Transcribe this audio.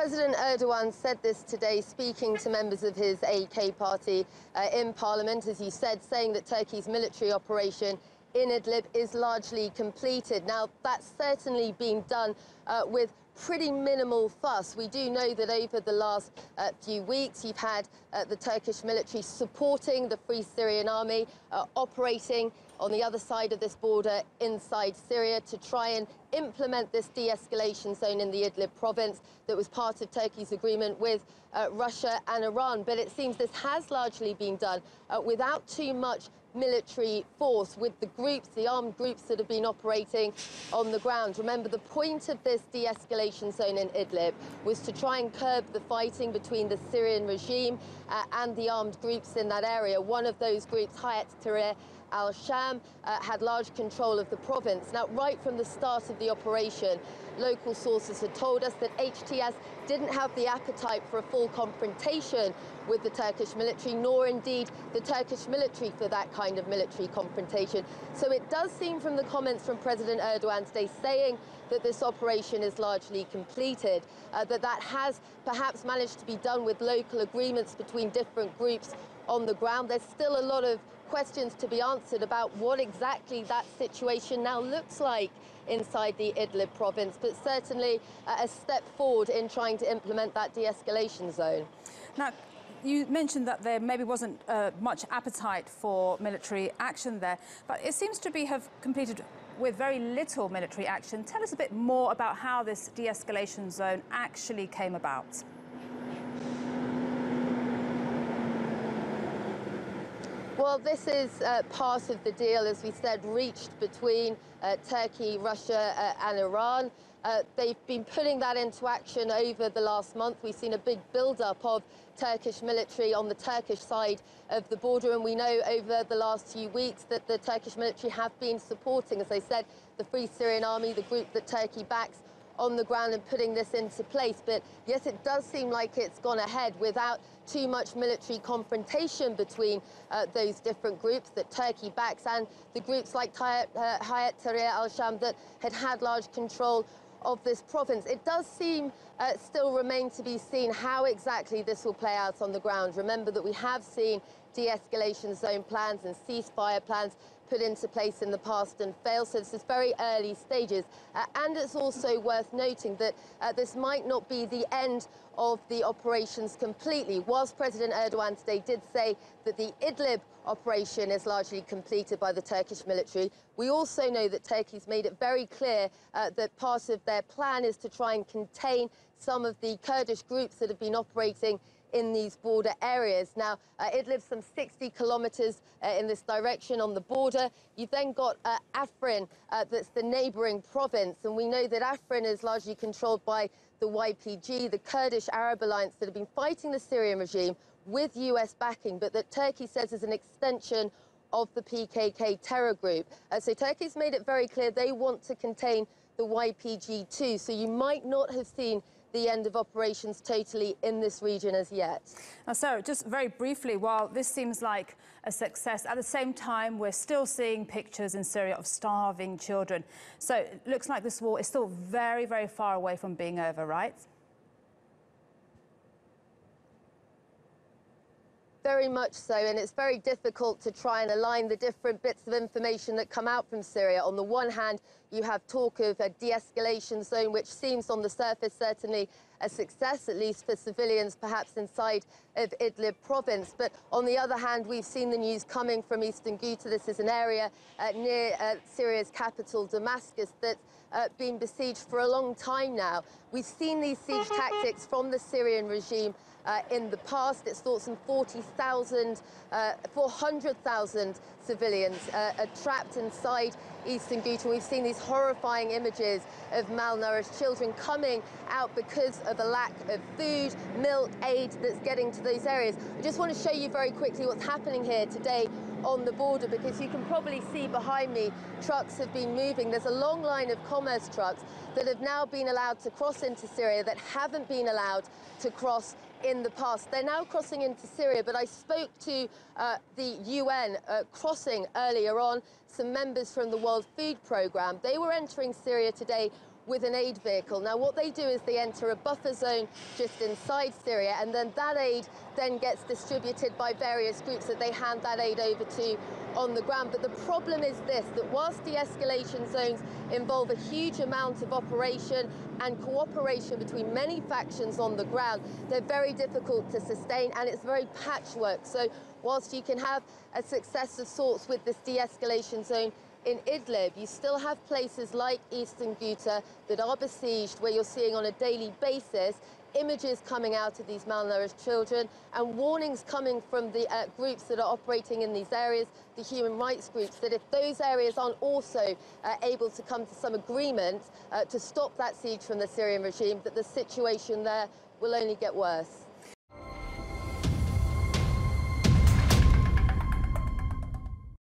President Erdogan said this today, speaking to members of his AK party in Parliament, as you said, saying that Turkey's military operation in Idlib is largely completed. Now, that's certainly been done with pretty minimal fuss. We do know that over the last few weeks, you've had the Turkish military supporting the Free Syrian Army, operating on the other side of this border inside Syria to try and implement this de-escalation zone in the Idlib province that was part of Turkey's agreement with Russia and Iran. But it seems this has largely been done without too much military force, with the groups, the armed groups that have been operating on the ground. Remember, the point of this de-escalation zone in Idlib was to try and curb the fighting between the Syrian regime and the armed groups in that area. One of those groups, Hayat Tahrir al-Sham, had large control of the province. Now, right from the start of the operation, local sources had told us that HTS didn't have the appetite for a full confrontation with the Turkish military, nor indeed the Turkish military for that kind of military confrontation. So it does seem from the comments from President Erdogan today saying that this operation is largely completed, that has perhaps managed to be done with local agreements between different groups on the ground. There's still a lot of questions to be answered about what exactly that situation now looks like inside the Idlib province, but certainly a step forward in trying to implement that de-escalation zone. Now, you mentioned that there maybe wasn't much appetite for military action there, but it seems to have completed with very little military action. Tell us a bit more about how this de-escalation zone actually came about. Well, this is part of the deal, as we said, reached between Turkey, Russia and Iran. They've been putting that into action over the last month. We've seen a big build-up of Turkish military on the Turkish side of the border, and we know over the last few weeks that the Turkish military have been supporting, as I said, the Free Syrian Army, the group that Turkey backs, on the ground and putting this into place. But yes, it does seem like it's gone ahead without too much military confrontation between those different groups that Turkey backs and the groups like Hayat Tahrir al-Sham that had large control of this province. It does seem still remain to be seen how exactly this will play out on the ground. Remember that we have seen de-escalation zone plans and ceasefire plans put into place in the past and failed, so this is very early stages. And it's also worth noting that this might not be the end of the operations completely. Whilst President Erdogan today did say that the Idlib operation is largely completed by the Turkish military, we also know that Turkey's made it very clear that part of their plan is to try and contain some of the Kurdish groups that have been operating in these border areas. Now, Idlib's some 60 kilometres in this direction on the border. You've then got Afrin, that's the neighbouring province, and we know that Afrin is largely controlled by the YPG, the Kurdish Arab alliance that have been fighting the Syrian regime with US backing, but that Turkey says is an extension of the PKK terror group. So Turkey's made it very clear they want to contain the YPG too, so you might not have seen the end of operations totally in this region as yet. Now, Sarah, just very briefly, while this seems like a success, at the same time, we're still seeing pictures in Syria of starving children. So it looks like this war is still very, very far away from being over, right? Very much so, and it's very difficult to try and align the different bits of information that come out from Syria. On the one hand, you have talk of a de-escalation zone, which seems on the surface certainly a success, at least for civilians perhaps inside of Idlib province. But on the other hand, we've seen the news coming from eastern Ghouta. This is an area near Syria's capital, Damascus, that's been besieged for a long time now. We've seen these siege tactics from the Syrian regime in the past. It's thought some 400,000 civilians are trapped inside eastern Ghouta. We've seen these horrifying images of malnourished children coming out because of a lack of food, milk, aid that's getting to those areas. I just want to show you very quickly what's happening here today on the border, because you can probably see behind me trucks have been moving. There's a long line of commerce trucks that have now been allowed to cross into Syria that haven't been allowed to cross in the past. They're now crossing into Syria, but I spoke to the UN crossing earlier on, some members from the World Food Programme. They were entering Syria today with an aid vehicle. Now, what they do is they enter a buffer zone just inside Syria, and then that aid then gets distributed by various groups that they hand that aid over to on the ground. But the problem is this, that whilst de-escalation zones involve a huge amount of operation and cooperation between many factions on the ground, they're very difficult to sustain, and it's very patchwork. So whilst you can have a success of sorts with this de-escalation zone in Idlib, you still have places like eastern Ghouta that are besieged, where you're seeing on a daily basis images coming out of these malnourished children and warnings coming from the groups that are operating in these areas, the human rights groups, that if those areas aren't also able to come to some agreement to stop that siege from the Syrian regime, that the situation there will only get worse.